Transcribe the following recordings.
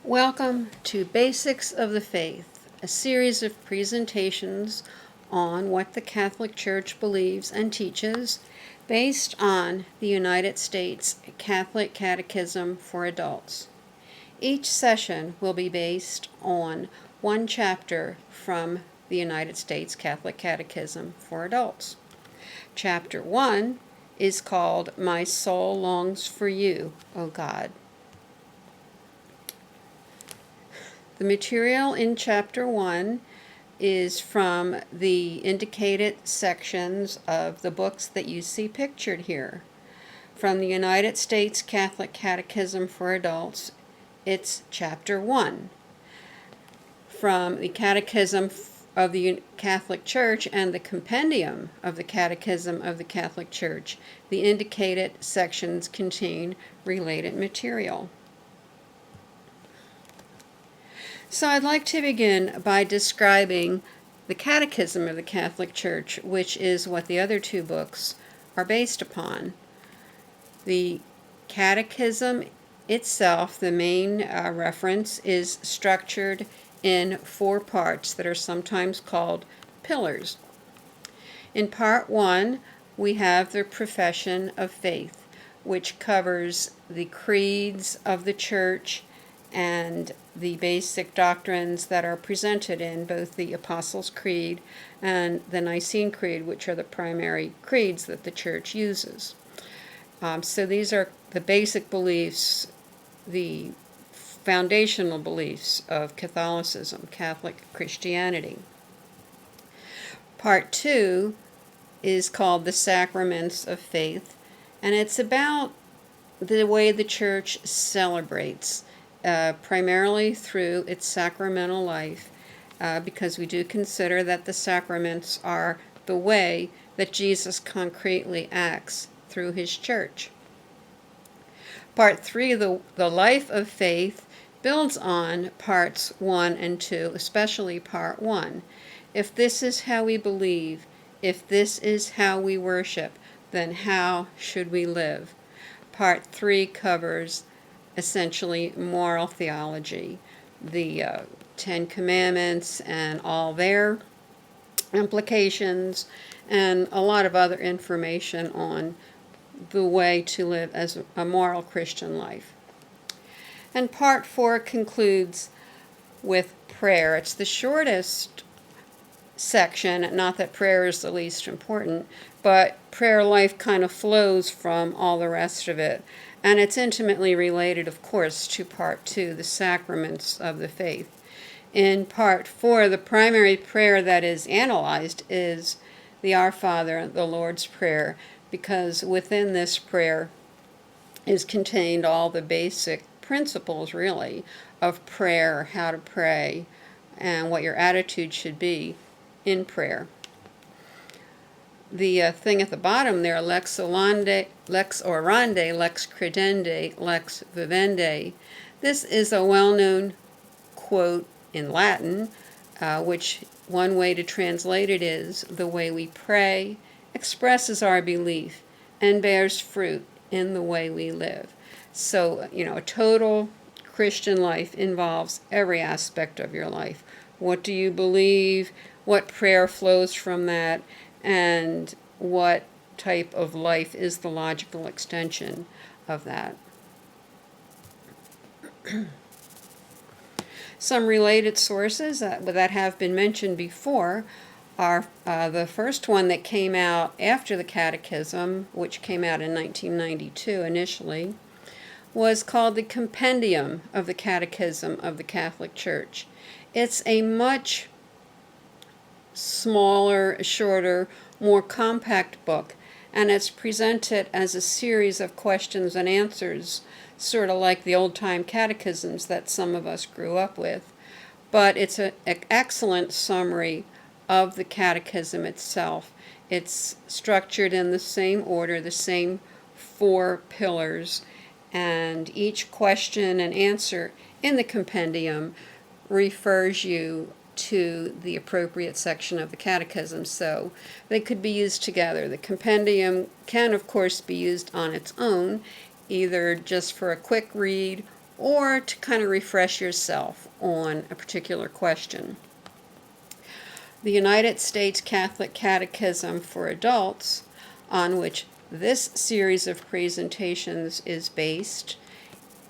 Welcome to Basics of the Faith, a series of presentations on what the Catholic Church believes and teaches based on the United States Catholic Catechism for adults. Each session will be based on one chapter from the United States Catholic Catechism for adults. Chapter 1 is called My Soul Longs for You, O God. The material in Chapter 1 is from the indicated sections of the books that you see pictured here. From the United States Catholic Catechism for Adults, it's Chapter 1. From the Catechism of the Catholic Church and the Compendium of the Catechism of the Catholic Church, the indicated sections contain related material. So I'd like to begin by describing the Catechism of the Catholic Church, which is what the other two books are based upon. The Catechism itself, the main reference, is structured in 4 parts that are sometimes called pillars. In Part 1, we have the Profession of Faith, which covers the creeds of the Church and the basic doctrines that are presented in both the Apostles' Creed and the Nicene Creed, which are the primary creeds that the Church uses. So these are the basic beliefs, the foundational beliefs of Catholicism, Catholic Christianity. Part 2 is called the Sacraments of Faith, and it's about the way the Church celebrates primarily through its sacramental life, because we do consider that the sacraments are the way that Jesus concretely acts through his church. Part 3, the life of faith, builds on parts 1 and 2, especially part 1. If this is how we believe, if this is how we worship, then how should we live? Part 3 covers essentially moral theology, the 10 Commandments and all their implications, and a lot of other information on the way to live as a moral Christian life. And Part 4 concludes with prayer. It's the shortest section, not that prayer is the least important, but prayer life kind of flows from all the rest of it. And it's intimately related, of course, to Part 2, the sacraments of the faith. In Part 4, the primary prayer that is analyzed is the Our Father, the Lord's Prayer, because within this prayer is contained all the basic principles, really, of prayer, how to pray, and what your attitude should be in prayer. The thing at the bottom there, lex orandi, lex credendi, lex vivendi. This is a well-known quote in Latin, which one way to translate it is, the way we pray expresses our belief and bears fruit in the way we live. So, a total Christian life involves every aspect of your life. What do you believe? What prayer flows from that? And what type of life is the logical extension of that? Some related sources that have been mentioned before are the first one that came out after the Catechism, which came out in 1992 initially, was called the Compendium of the Catechism of the Catholic Church. It's a much smaller, shorter, more compact book, and it's presented as a series of questions and answers, sort of like the old-time catechisms that some of us grew up with. But it's an excellent summary of the catechism itself. It's structured in the same order, the same 4 pillars, and each question and answer in the compendium refers you to the appropriate section of the catechism, so they could be used together. The compendium can, of course, be used on its own, either just for a quick read or to kind of refresh yourself on a particular question. The United States Catholic Catechism for Adults, on which this series of presentations is based,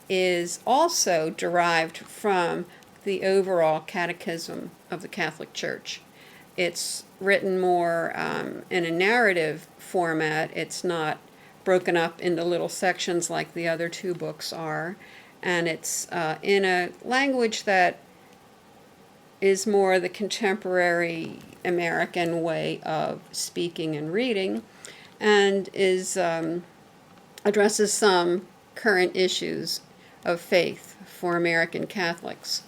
is also derived from the overall Catechism of the Catholic Church. It's written more in a narrative format. It's not broken up into little sections like the other two books are, and it's in a language that is more the contemporary American way of speaking and reading, and is addresses some current issues of faith for American Catholics.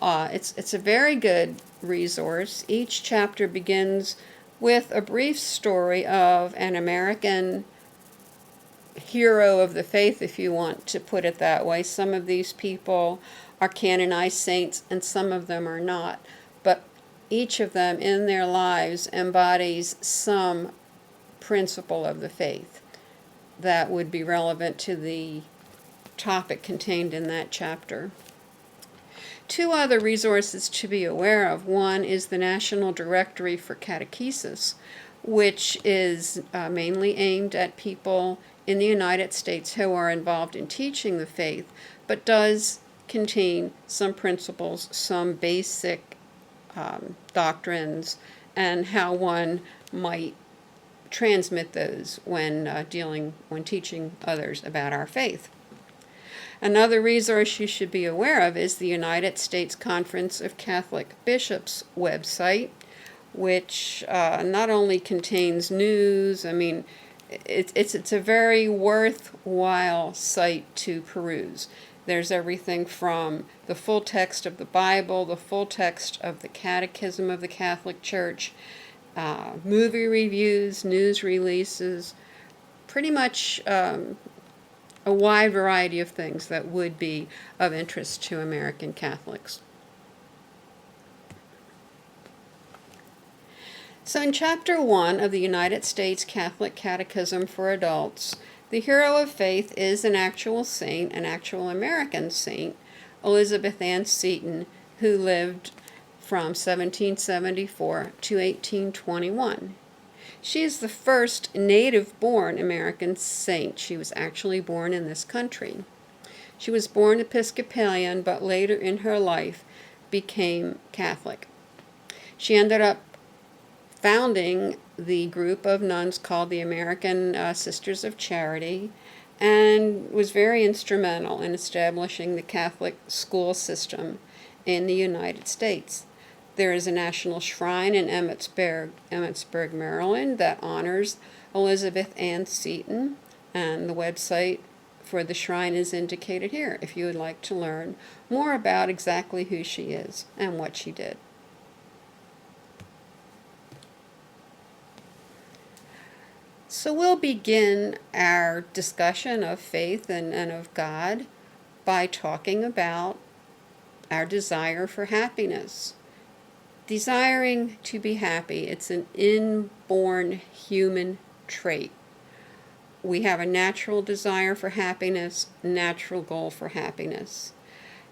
It's a very good resource. Each chapter begins with a brief story of an American hero of the faith, if you want to put it that way. Some of these people are canonized saints and some of them are not, but each of them in their lives embodies some principle of the faith that would be relevant to the topic contained in that chapter. Two other resources to be aware of. One is the National Directory for Catechesis, which is mainly aimed at people in the United States who are involved in teaching the faith, but does contain some principles, some basic doctrines, and how one might transmit those when teaching others about our faith. Another resource you should be aware of is the United States Conference of Catholic Bishops website, which not only contains news. It's a very worthwhile site to peruse. There's everything from the full text of the Bible, the full text of the Catechism of the Catholic Church, movie reviews, news releases, pretty much a wide variety of things that would be of interest to American Catholics. So in Chapter 1 of the United States Catholic Catechism for Adults, the hero of faith is an actual saint, an actual American saint, Elizabeth Ann Seton, who lived from 1774 to 1821. She is the first native-born American saint. She was actually born in this country. She was born Episcopalian, but later in her life became Catholic. She ended up founding the group of nuns called the American Sisters of Charity, and was very instrumental in establishing the Catholic school system in the United States. There is a national shrine in Emmitsburg, Maryland, that honors Elizabeth Ann Seton, and the website for the shrine is indicated here if you would like to learn more about exactly who she is and what she did. So we'll begin our discussion of faith and of God by talking about our desire for happiness. Desiring to be happy, it's an inborn human trait. We have a natural desire for happiness, natural goal for happiness.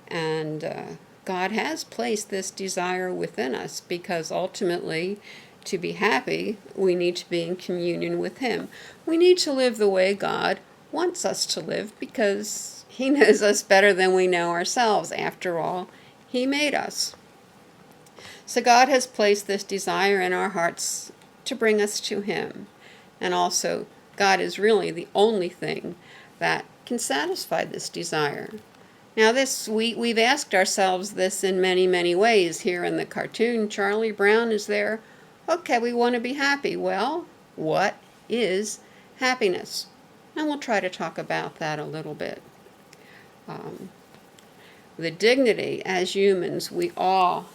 And God has placed this desire within us because ultimately, to be happy, we need to be in communion with Him. We need to live the way God wants us to live because He knows us better than we know ourselves. After all, He made us. So God has placed this desire in our hearts to bring us to Him. And also, God is really the only thing that can satisfy this desire. Now we've asked ourselves this in many, many ways. Here in the cartoon, Charlie Brown is there. Okay, we want to be happy. Well, what is happiness? And we'll try to talk about that a little bit. The dignity as humans, we all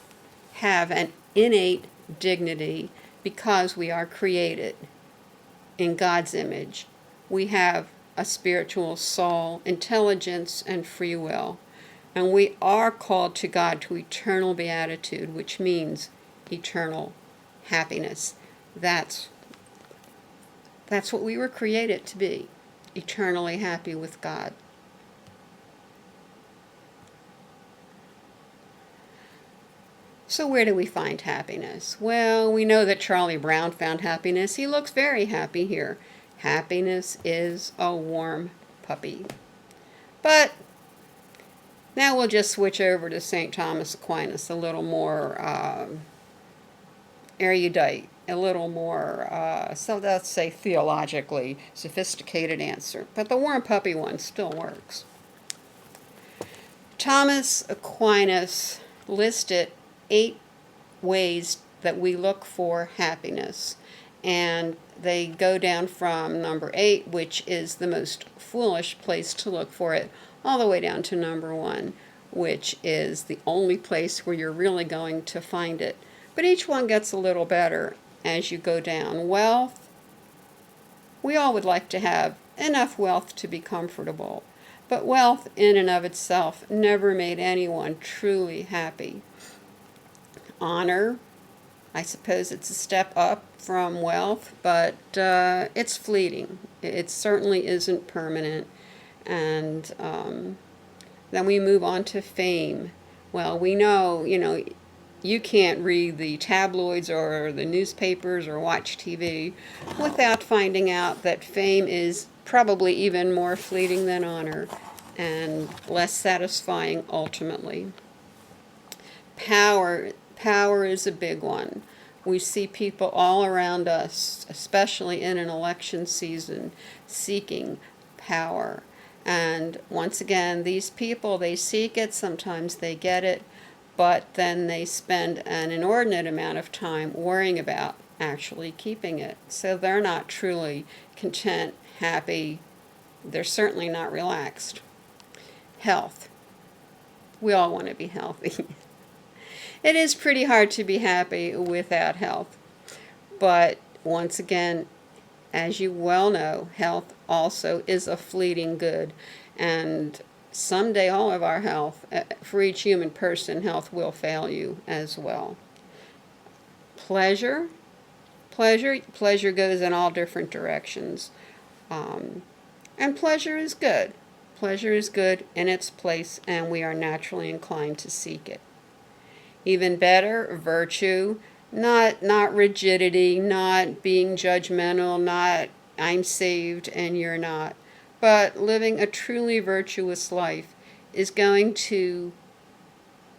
have an innate dignity because we are created in God's image. We have a spiritual soul, intelligence, and free will. And we are called to God to eternal beatitude, which means eternal happiness. That's what we were created to be, eternally happy with God. So where do we find happiness? Well, we know that Charlie Brown found happiness. He looks very happy here. Happiness is a warm puppy. But now we'll just switch over to St. Thomas Aquinas, a little more erudite, a little more, so let's say theologically sophisticated answer. But the warm puppy one still works. Thomas Aquinas listed 8 ways that we look for happiness. And they go down from number 8, which is the most foolish place to look for it, all the way down to number 1, which is the only place where you're really going to find it. But each one gets a little better as you go down. Wealth. We all would like to have enough wealth to be comfortable. But wealth in and of itself never made anyone truly happy. Honor. I suppose it's a step up from wealth, but it's fleeting. It certainly isn't permanent. And then we move on to fame. Well, we know, you can't read the tabloids or the newspapers or watch TV without finding out that fame is probably even more fleeting than honor and less satisfying ultimately. Power is a big one. We see people all around us, especially in an election season, seeking power. And once again, these people, they seek it, sometimes they get it, but then they spend an inordinate amount of time worrying about actually keeping it. So they're not truly content, happy. They're certainly not relaxed. Health. We all want to be healthy. It is pretty hard to be happy without health. But once again, as you well know, health also is a fleeting good. And someday all of our health, for each human person, health will fail you as well. Pleasure goes in all different directions. And pleasure is good. Pleasure is good in its place, and we are naturally inclined to seek it. Even better, virtue, not rigidity, not being judgmental, not I'm saved and you're not, but living a truly virtuous life is going to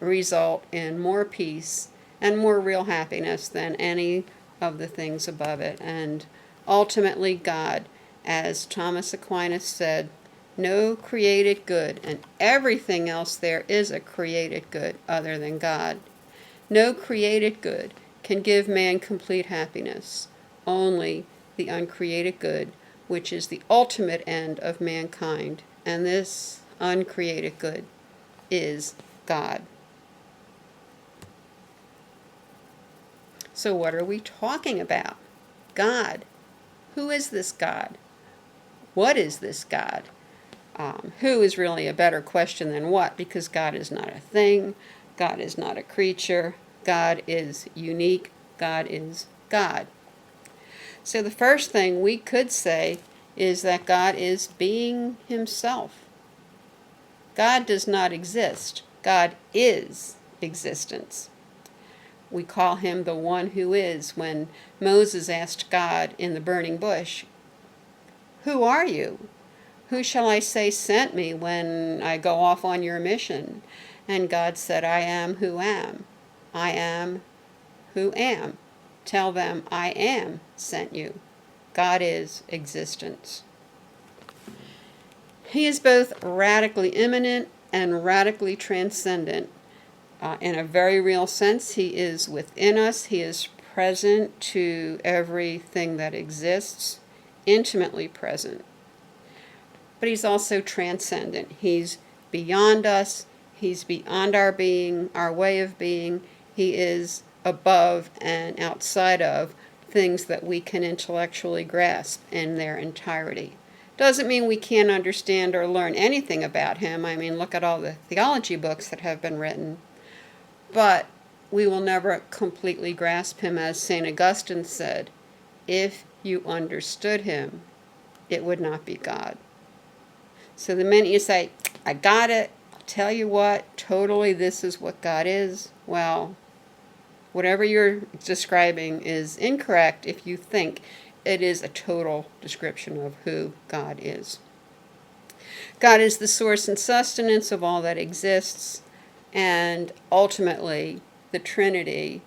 result in more peace and more real happiness than any of the things above it. And ultimately God, as Thomas Aquinas said, no created good, and everything else there is a created good other than God. No created good can give man complete happiness. Only the uncreated good, which is the ultimate end of mankind. And this uncreated good is God. So what are we talking about? God. Who is this God? What is this God? Who is really a better question than what, because God is not a thing. God is not a creature. God is unique. God is God. So the first thing we could say is that God is being himself. God does not exist. God is existence. We call him the one who is. When Moses asked God in the burning bush, "Who are you? Who shall I say sent me when I go off on your mission?" And God said, "I am who am. I am who am. Tell them I am sent you." God is existence. He is both radically immanent and radically transcendent. In a very real sense, he is within us. He is present to everything that exists, intimately present. But he's also transcendent. He's beyond us. He's beyond our being, our way of being. He is above and outside of things that we can intellectually grasp in their entirety. Doesn't mean we can't understand or learn anything about him. I mean, look at all the theology books that have been written. But we will never completely grasp him, as St. Augustine said. If you understood him, it would not be God. So the minute you say, I got it, I'll tell you what, totally this is what God is, well, Whatever you're describing is incorrect if you think it is a total description of who God is. God is the source and sustenance of all that exists, and ultimately, the Trinity,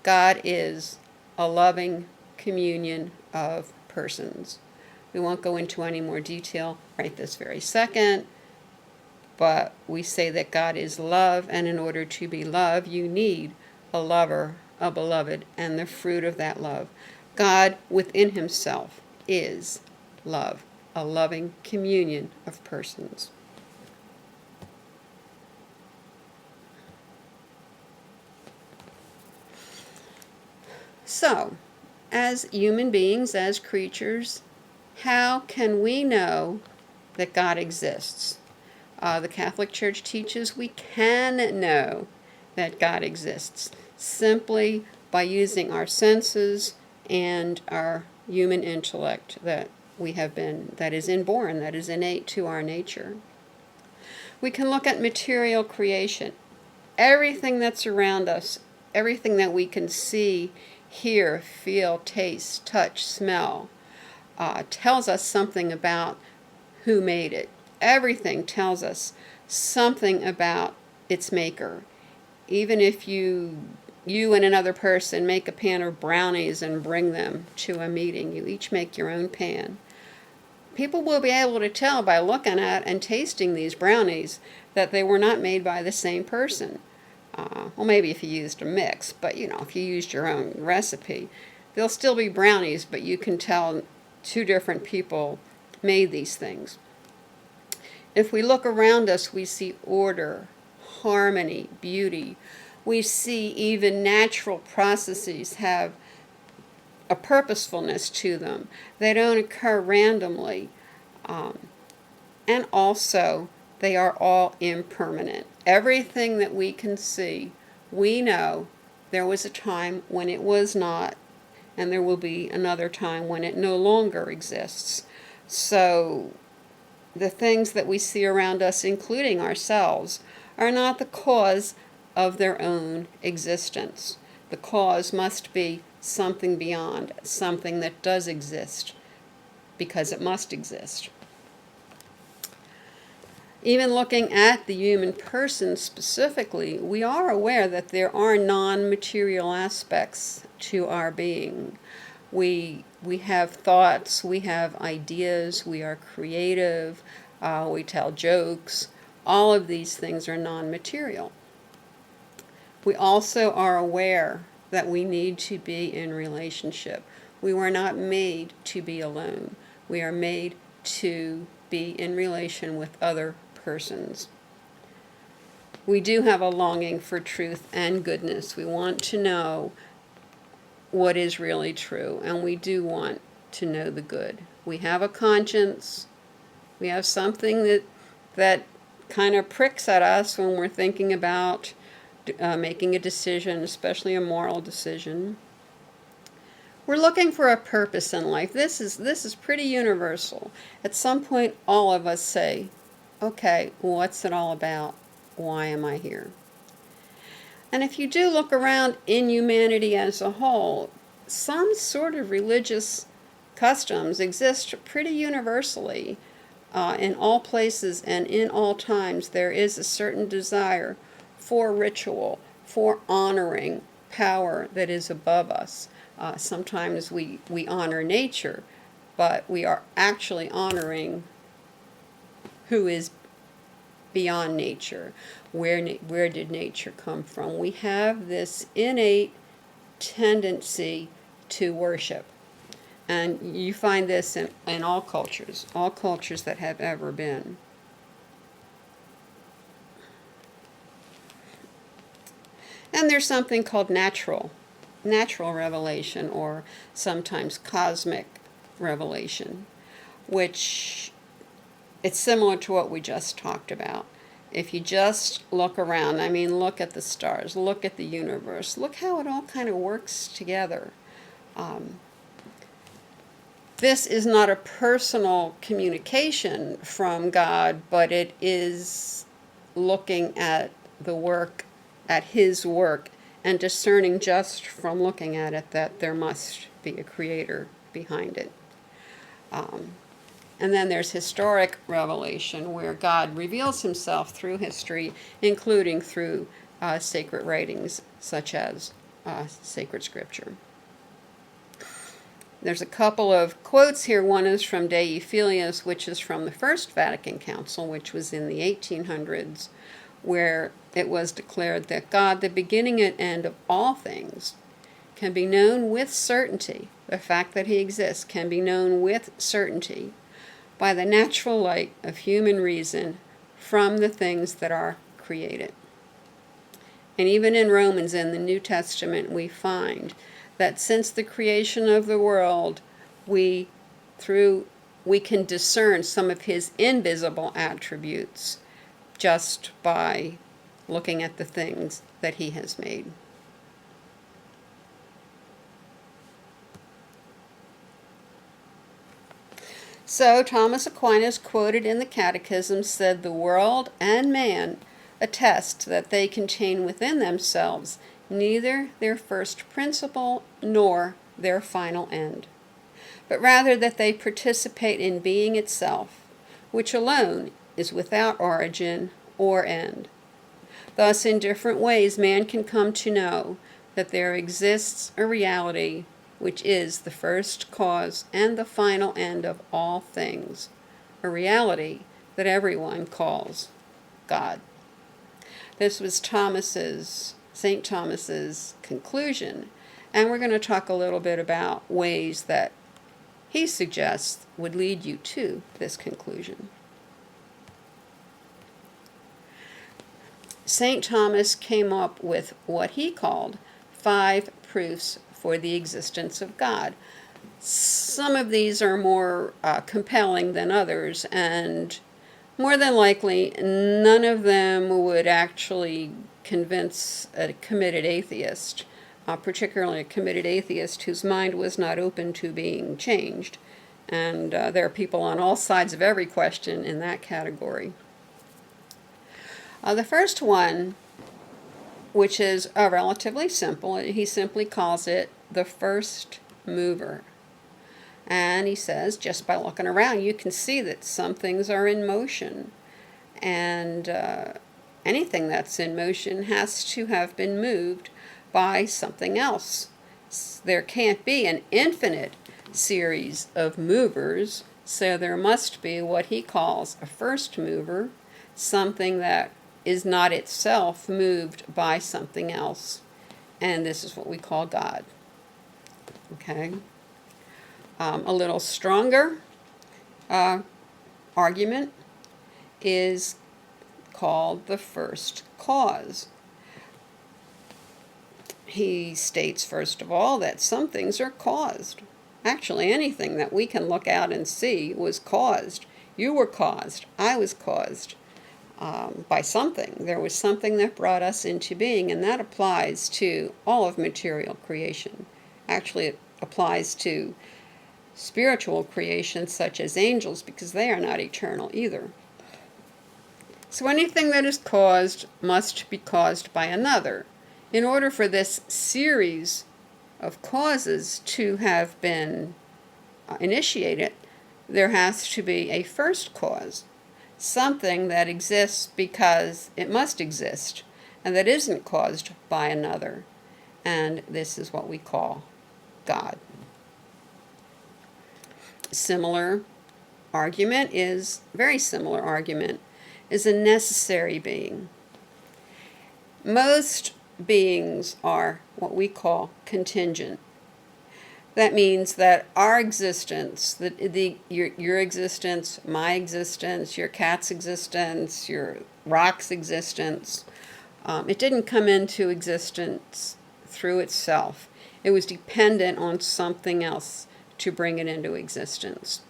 God is a loving communion of persons. We won't go into any more detail right this very second, but we say that God is love, and in order to be loved, you need a lover, a beloved, and the fruit of that love. God within himself is love, a loving communion of persons. So, as human beings, as creatures, how can we know that God exists? The Catholic Church teaches we can know that God exists simply by using our senses and our human intellect that is inborn, that is innate to our nature. We can look at material creation. Everything that's around us, everything that we can see, hear, feel, taste, touch, smell, tells us something about who made it. Everything tells us something about its maker. Even if you and another person make a pan of brownies and bring them to a meeting, you each make your own pan. People will be able to tell by looking at and tasting these brownies that they were not made by the same person. Well, maybe if you used a mix, but if you used your own recipe, they'll still be brownies, but you can tell two different people made these things. If we look around us, we see order, harmony, beauty. We see even natural processes have a purposefulness to them. They don't occur randomly. And also, they are all impermanent. Everything that we can see, we know there was a time when it was not, and there will be another time when it no longer exists. So, the things that we see around us, including ourselves, are not the cause of their own existence. The cause must be something beyond, something that does exist, because it must exist. Even looking at the human person specifically, we are aware that there are non-material aspects to our being. We have thoughts, we have ideas, we are creative, we tell jokes. All of these things are non-material. We also are aware that we need to be in relationship. We were not made to be alone. We are made to be in relation with other persons. We do have a longing for truth and goodness. We want to know what is really true, and we do want to know the good. We have a conscience. We have something that kind of pricks at us when we're thinking about making a decision, especially a moral decision. We're looking for a purpose in life. This is pretty universal. At some point, all of us say, okay, what's it all about? Why am I here? And if you do look around in humanity as a whole, some sort of religious customs exist pretty universally. In all places and in all times, there is a certain desire for ritual, for honoring power that is above us. Sometimes we honor nature, but we are actually honoring who is beyond nature. Where did nature come from? We have this innate tendency to worship. And you find this in all cultures that have ever been. And there's something called natural revelation, or sometimes cosmic revelation, which it's similar to what we just talked about. If you just look around, look at the stars, look at the universe, look how it all kind of works together. This is not a personal communication from God, but it is looking at the work, at His work and discerning just from looking at it that there must be a creator behind it. And then there's historic revelation, where God reveals himself through history, including through sacred writings such as sacred scripture. There's a couple of quotes here. One is from Dei Filius, which is from the First Vatican Council, which was in the 1800s, where it was declared that God, the beginning and end of all things, can be known with certainty. The fact that he exists can be known with certainty by the natural light of human reason from the things that are created. And even in Romans, in the New Testament, we find that since the creation of the world, we can discern some of his invisible attributes just by looking at the things that he has made. So Thomas Aquinas, quoted in the Catechism, said, "The world and man attest that they contain within themselves neither their first principle nor their final end, but rather that they participate in being itself, which alone is without origin or end. Thus, in different ways, man can come to know that there exists a reality which is the first cause and the final end of all things, a reality that everyone calls God." This was St. Thomas's conclusion, and we're going to talk a little bit about ways that he suggests would lead you to this conclusion. St. Thomas came up with what he called 5 proofs for the existence of God. Some of these are more compelling than others, and more than likely, none of them would actually convince a committed atheist, particularly a committed atheist whose mind was not open to being changed. And there are people on all sides of every question in that category. The first one, which is relatively simple, he simply calls it the first mover. And he says, just by looking around, you can see that some things are in motion. And anything that's in motion has to have been moved by something else. There can't be an infinite series of movers, so there must be what he calls a first mover, something that is not itself moved by something else. And this is what we call God. Okay? A little stronger argument is called the first cause. He states, first of all, that some things are caused. Actually, anything that we can look out and see was caused. You were caused. I was caused by something. There was something that brought us into being, and that applies to all of material creation. Actually, it applies to spiritual creation such as angels, because they are not eternal either. So anything that is caused must be caused by another. In order for this series of causes to have been initiated, there has to be a first cause, something that exists because it must exist, and that isn't caused by another. And this is what we call God. Very similar argument is a necessary being. Most beings are what we call contingent. That means that our existence, your existence, my existence, your cat's existence, your rock's existence, it didn't come into existence through itself. It was dependent on something else to bring it into existence.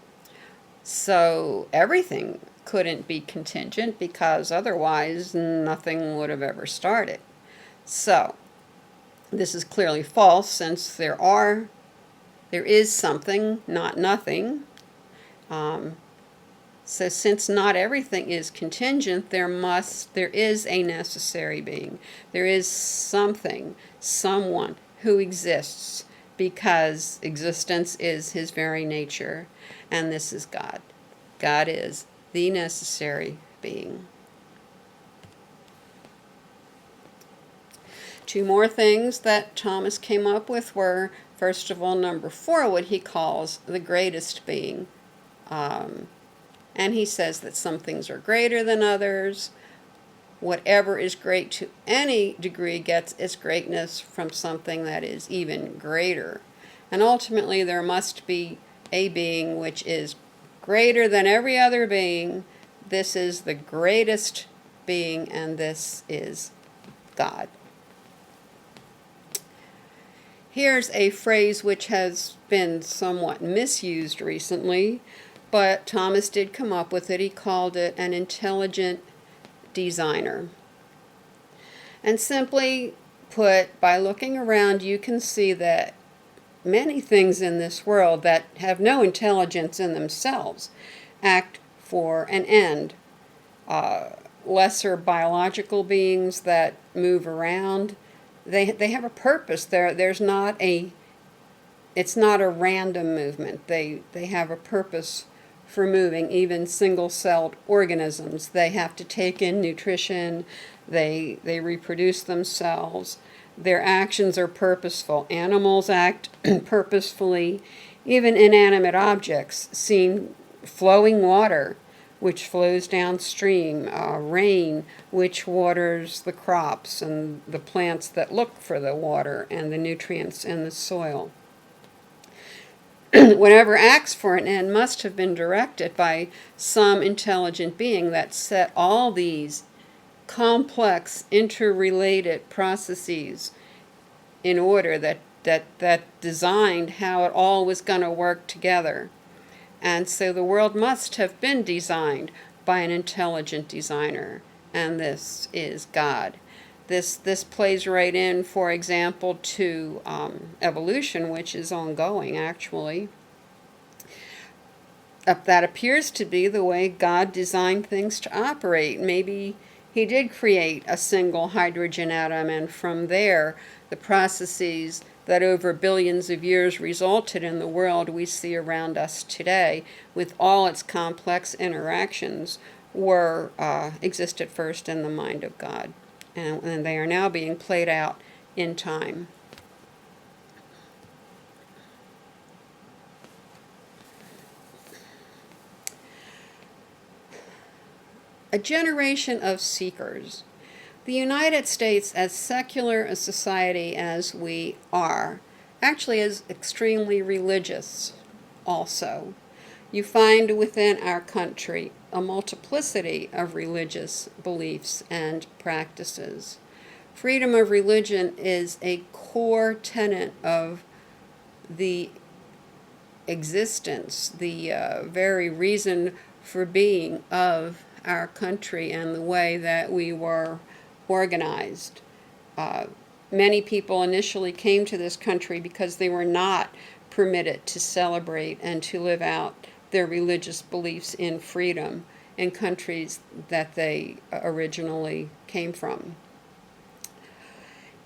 So everything couldn't be contingent, because otherwise nothing would have ever started. So this is clearly false, since there is something, not nothing. So since not everything is contingent, there is a necessary being. There is something, someone who exists because existence is his very nature, and this is God. God is the necessary being. Two more things that Thomas came up with were, first of all, number 4, what he calls the greatest being. And he says that some things are greater than others. Whatever is great to any degree gets its greatness from something that is even greater. And ultimately, there must be a being which is greater than every other being. This is the greatest being, and this is God. Here's a phrase which has been somewhat misused recently, but Thomas did come up with it. He called it an intelligent designer. And simply put, by looking around, you can see that many things in this world that have no intelligence in themselves act for an end. Lesser biological beings that move around, they have a purpose. It's not a random movement. They have a purpose for moving. Even single-celled organisms, they have to take in nutrition, they reproduce themselves. Their actions are purposeful. Animals act purposefully. Even inanimate objects, seem flowing water, which flows downstream, rain, which waters the crops and the plants that look for the water and the nutrients in the soil. Whatever acts for an end must have been directed by some intelligent being that set all these complex, interrelated processes in order, that designed how it all was going to work together. And so the world must have been designed by an intelligent designer, and this is God. This plays right in, for example, to evolution, which is ongoing, actually. That appears to be the way God designed things to operate. Maybe he did create a single hydrogen atom, and from there, the processes that over billions of years resulted in the world we see around us today, with all its complex interactions, existed first in the mind of God. And they are now being played out in time. A generation of seekers. The United States, as secular a society as we are, actually is extremely religious also. You find within our country a multiplicity of religious beliefs and practices. Freedom of religion is a core tenet of the existence, the very reason for being of our country and the way that we were organized. Many people initially came to this country because they were not permitted to celebrate and to live out their religious beliefs in freedom in countries that they originally came from.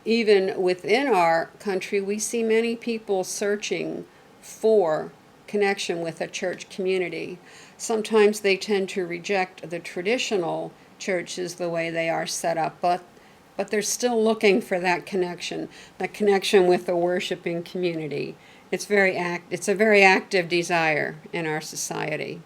Even within our country, we see many people searching for connection with a church community. Sometimes they tend to reject the traditional churches the way they are set up, but they're still looking for that connection with the worshiping community. It's a very active desire in our society.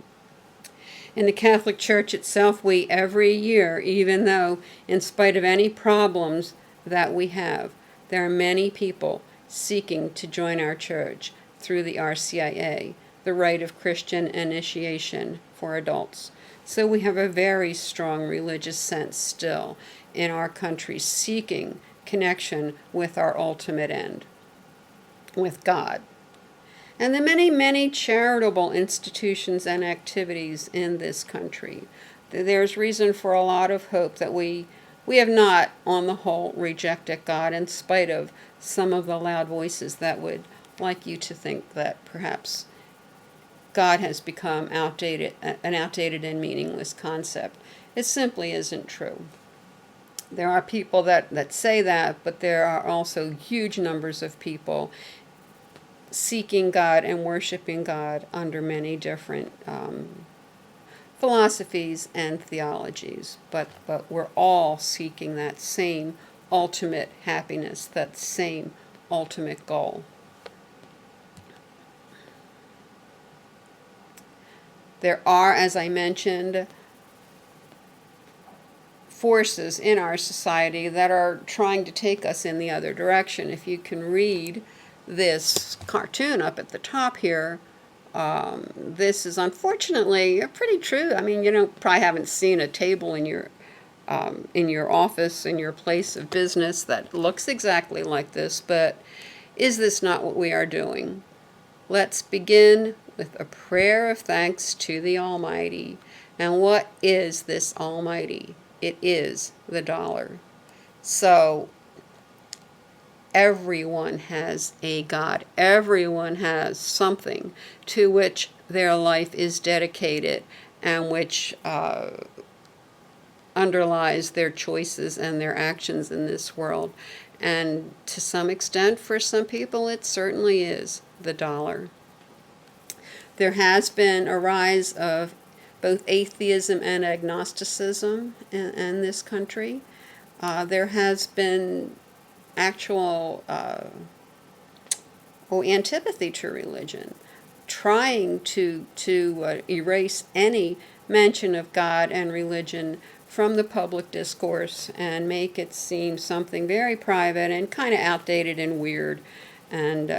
In the Catholic Church itself, we every year, even though in spite of any problems that we have, there are many people seeking to join our church through the RCIA, the Rite of Christian Initiation for adults. So we have a very strong religious sense still in our country, seeking connection with our ultimate end, with God. And the many, many charitable institutions and activities in this country. There's reason for a lot of hope that we have not, on the whole, rejected God, in spite of some of the loud voices that would like you to think that perhaps God has become an outdated and meaningless concept. It simply isn't true. There are people that say that, but there are also huge numbers of people seeking God and worshiping God under many different philosophies and theologies. But we're all seeking that same ultimate happiness, that same ultimate goal. There are, as I mentioned, forces in our society that are trying to take us in the other direction. If you can read this cartoon up at the top here, this is unfortunately pretty true. I mean, you probably haven't seen a table in your office, in your place of business that looks exactly like this, but is this not what we are doing? Let's begin with a prayer of thanks to the Almighty. And what is this Almighty? It is the dollar. So everyone has a God. Everyone has something to which their life is dedicated and which underlies their choices and their actions in this world. And to some extent, for some people, it certainly is the dollar. There has been a rise of both atheism and agnosticism in this country. There has been actual antipathy to religion, trying to erase any mention of God and religion from the public discourse and make it seem something very private and kind of outdated and weird and,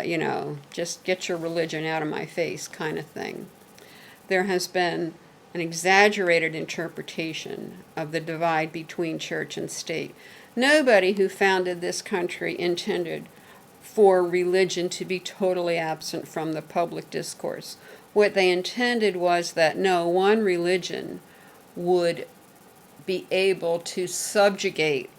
just get your religion out of my face kind of thing. There has been an exaggerated interpretation of the divide between church and state. Nobody who founded this country intended for religion to be totally absent from the public discourse. What they intended was that no one religion would be able to subjugate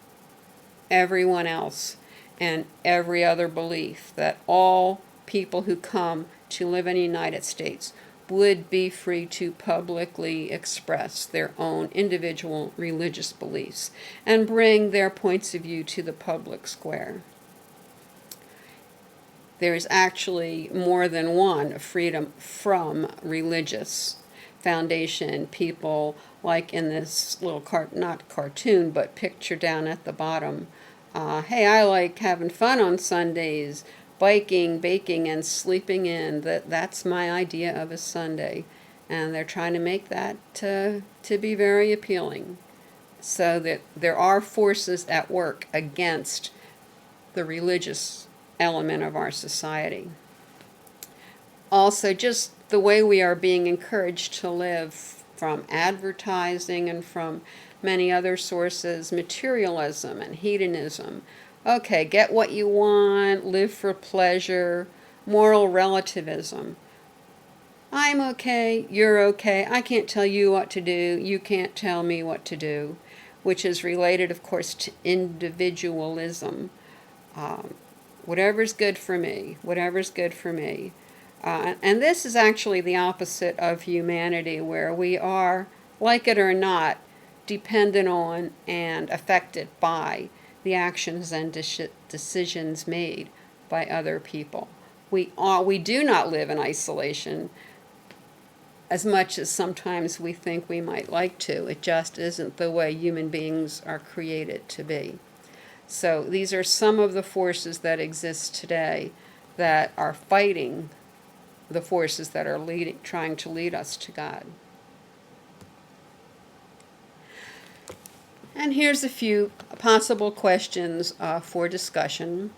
everyone else and every other belief, that all people who come to live in the United States would be free to publicly express their own individual religious beliefs and bring their points of view to the public square. There is actually more than one freedom from religious foundation. People like in this little not cartoon, but picture down at the bottom. Hey, I like having fun on Sundays, biking, baking, and sleeping in. That's my idea of a Sunday. And they're trying to make that to be very appealing. So that there are forces at work against the religious element of our society. Also, just the way we are being encouraged to live from advertising and from many other sources, materialism and hedonism. Okay, get what you want, live for pleasure, moral relativism. I'm okay, you're okay, I can't tell you what to do, you can't tell me what to do, which is related, of course, to individualism. Whatever's good for me, whatever's good for me. And this is actually the opposite of humanity, where we are, like it or not, dependent on and affected by the actions and decisions made by other people. We do not live in isolation as much as sometimes we think we might like to. It just isn't the way human beings are created to be. So these are some of the forces that exist today that are fighting the forces that are trying to lead us to God. And here's a few possible questions for discussion.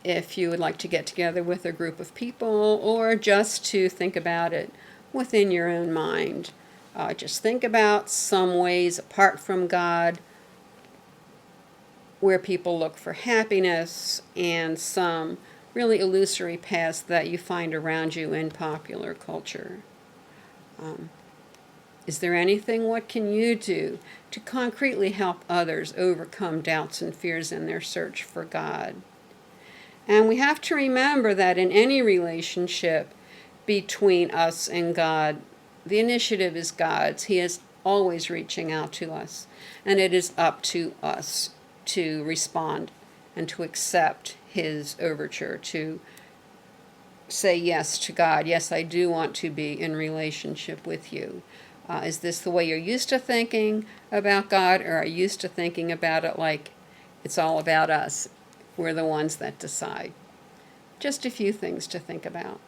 If you would like to get together with a group of people or just to think about it within your own mind. Just think about some ways apart from God where people look for happiness and some really illusory paths that you find around you in popular culture. Is there anything? What can you do to concretely help others overcome doubts and fears in their search for God? And we have to remember that in any relationship, between us and God. The initiative is God's. He is always reaching out to us, and it is up to us to respond and to accept his overture, to say yes to God. Yes, I do want to be in relationship with you. Is this the way you're used to thinking about God, or are you used to thinking about it like it's all about us? We're the ones that decide. Just a few things to think about.